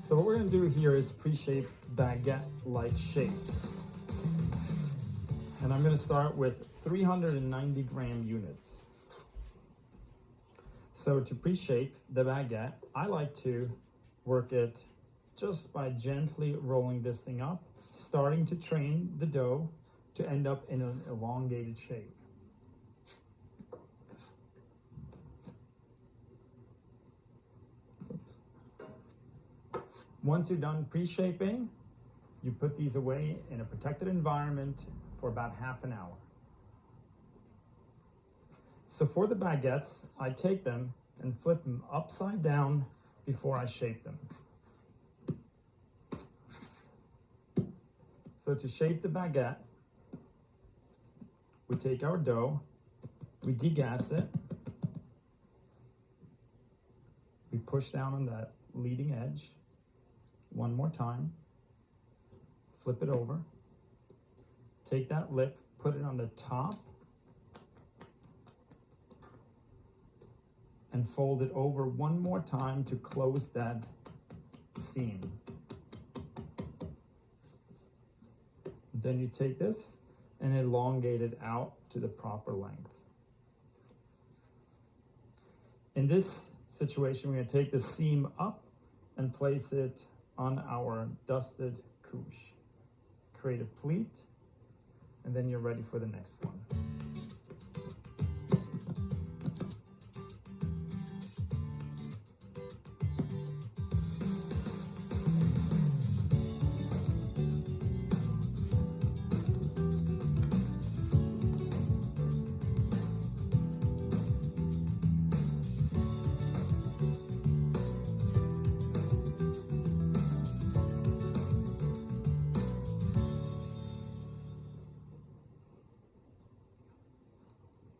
So what we're going to do here is pre-shape baguette-like shapes. And I'm going to start with 390 gram units. So to pre-shape the baguette, I like to work it just by gently rolling this thing up, starting to train the dough to end up in an elongated shape. Once you're done pre-shaping, you put these away in a protected environment for about half an hour. So for the baguettes, I take them and flip them upside down before I shape them. So to shape the baguette, we take our dough, we degas it, we push down on that leading edge. One more time, flip it over, take that lip, put it on the top, and fold it over one more time to close that seam. Then you take this and elongate it out to the proper length. In this situation, we're going to take the seam up and place it on our dusted couche. Create a pleat, and then you're ready for the next one.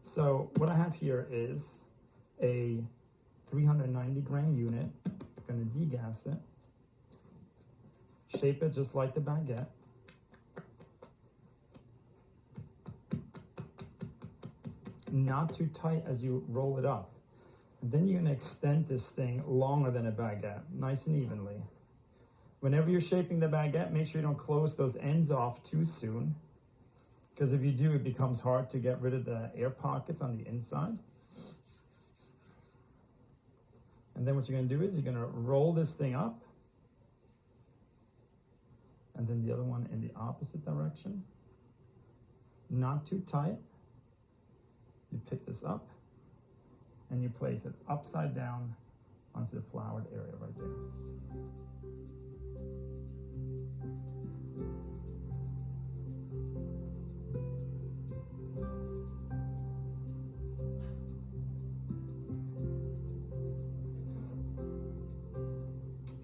So what I have here is a 390 gram unit. I'm going to degas it, shape it just like the baguette. Not too tight as you roll it up. And then you're going to extend this thing longer than a baguette, nice and evenly. Whenever you're shaping the baguette, make sure you don't close those ends off too soon, because if you do, it becomes hard to get rid of the air pockets on the inside. And then what you're going to do is you're going to roll this thing up, and then the other one in the opposite direction. Not too tight. You pick this up, and you place it upside down onto the floured area right there.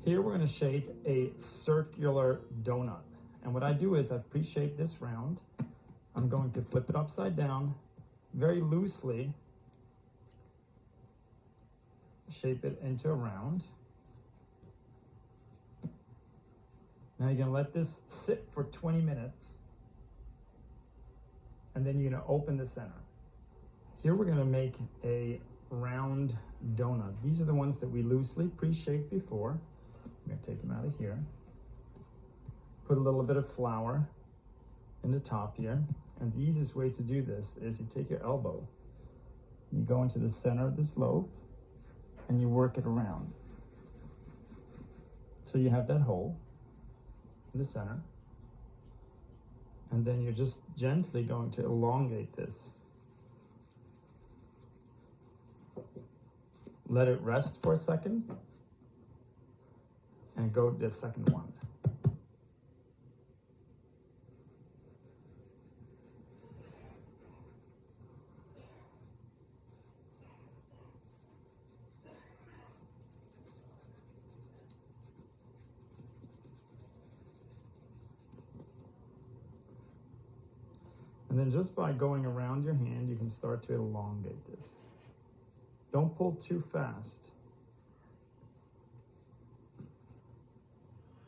Here we're going to shape a circular donut. And what I do is I've pre-shaped this round. I'm going to flip it upside down very loosely, shape it into a round. Now you're going to let this sit for 20 minutes, and then you're going to open the center. Here we're going to make a round donut. These are the ones that we loosely pre-shaped before. I'm going to take them out of here. Put a little bit of flour in the top here. And the easiest way to do this is you take your elbow, you go into the center of this loaf, and you work it around. So you have that hole in the center. And then you're just gently going to elongate this. Let it rest for a second, and go to the second one. And then just by going around your hand, you can start to elongate this. Don't pull too fast.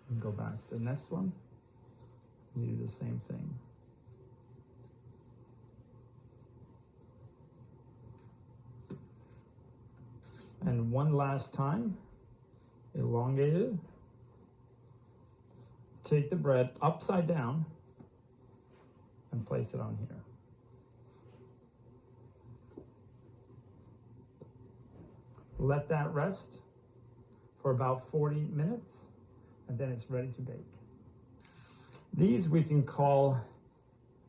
And go back to the next one. You do the same thing. And one last time, elongate it, take the bread upside down and place it on here. Let that rest for about 40 minutes, and then it's ready to bake. These we can call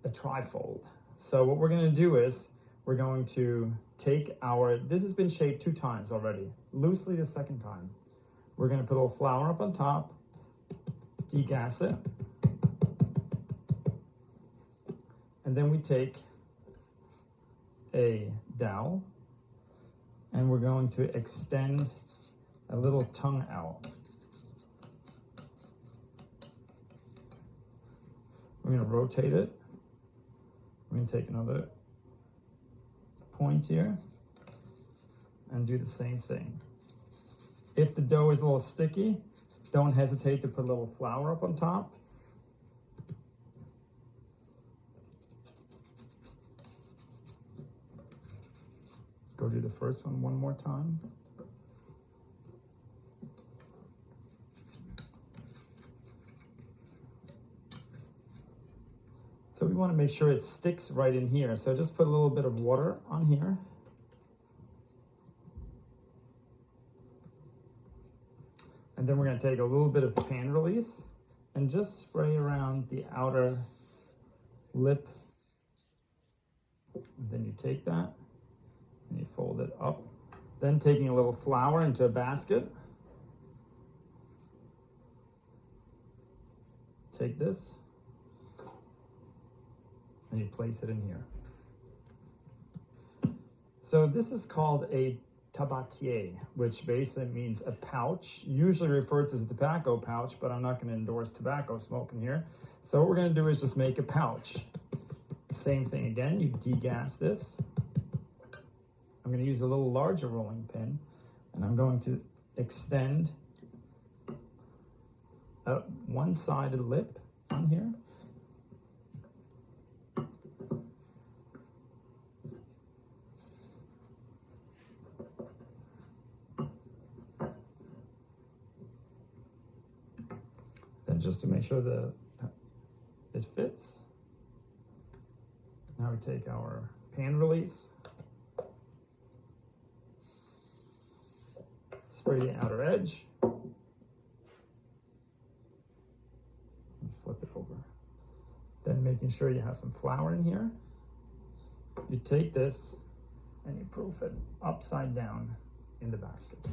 a trifold. So what we're gonna do is, we're going to take this has been shaped 2 times already, loosely the second time. We're gonna put a little flour up on top, degas it, and then we take a dowel and we're going to extend a little tongue out. We're gonna rotate it. We're gonna take another point here and do the same thing. If the dough is a little sticky, don't hesitate to put a little flour up on top. Go do the first one more time. So we want to make sure it sticks right in here. So just put a little bit of water on here. And then we're going to take a little bit of pan release and just spray around the outer lip. And then you take that and you fold it up. Then taking a little flour into a basket. Take this and you place it in here. So this is called a tabatier, which basically means a pouch, usually referred to as a tobacco pouch, but I'm not going to endorse tobacco smoking here. So what we're going to do is just make a pouch. Same thing again, you degas this. I'm going to use a little larger rolling pin, and I'm going to extend a one-sided lip on here. Then just to make sure that it fits, now we take our pan release, spray the outer edge, and flip it over. Then making sure you have some flour in here, you take this and you proof it upside down in the basket.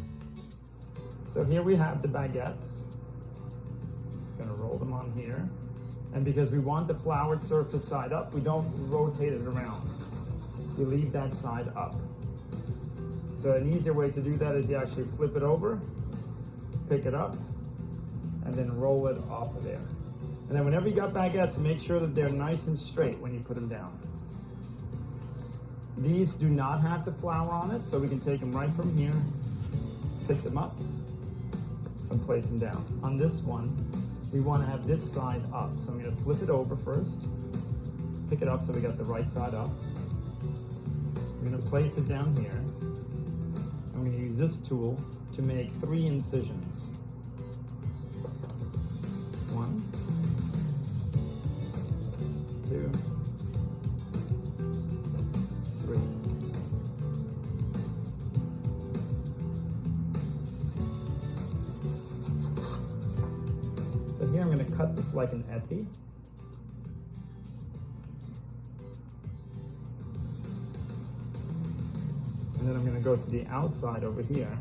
So here we have the baguettes. Gonna roll them on here. And because we want the floured surface side up, we don't rotate it around. We leave that side up. So an easier way to do that is you actually flip it over, pick it up, and then roll it off of there. And then whenever you got baguettes, make sure that they're nice and straight when you put them down. These do not have the flour on it, so we can take them right from here, pick them up, and place them down. On this one, we want to have this side up. So I'm going to flip it over first, pick it up so we got the right side up. We're going to place it down here. I'm going to use this tool to make 3 incisions. 1, 2, 3. So here I'm going to cut this like an epi. And then I'm going to go to the outside over here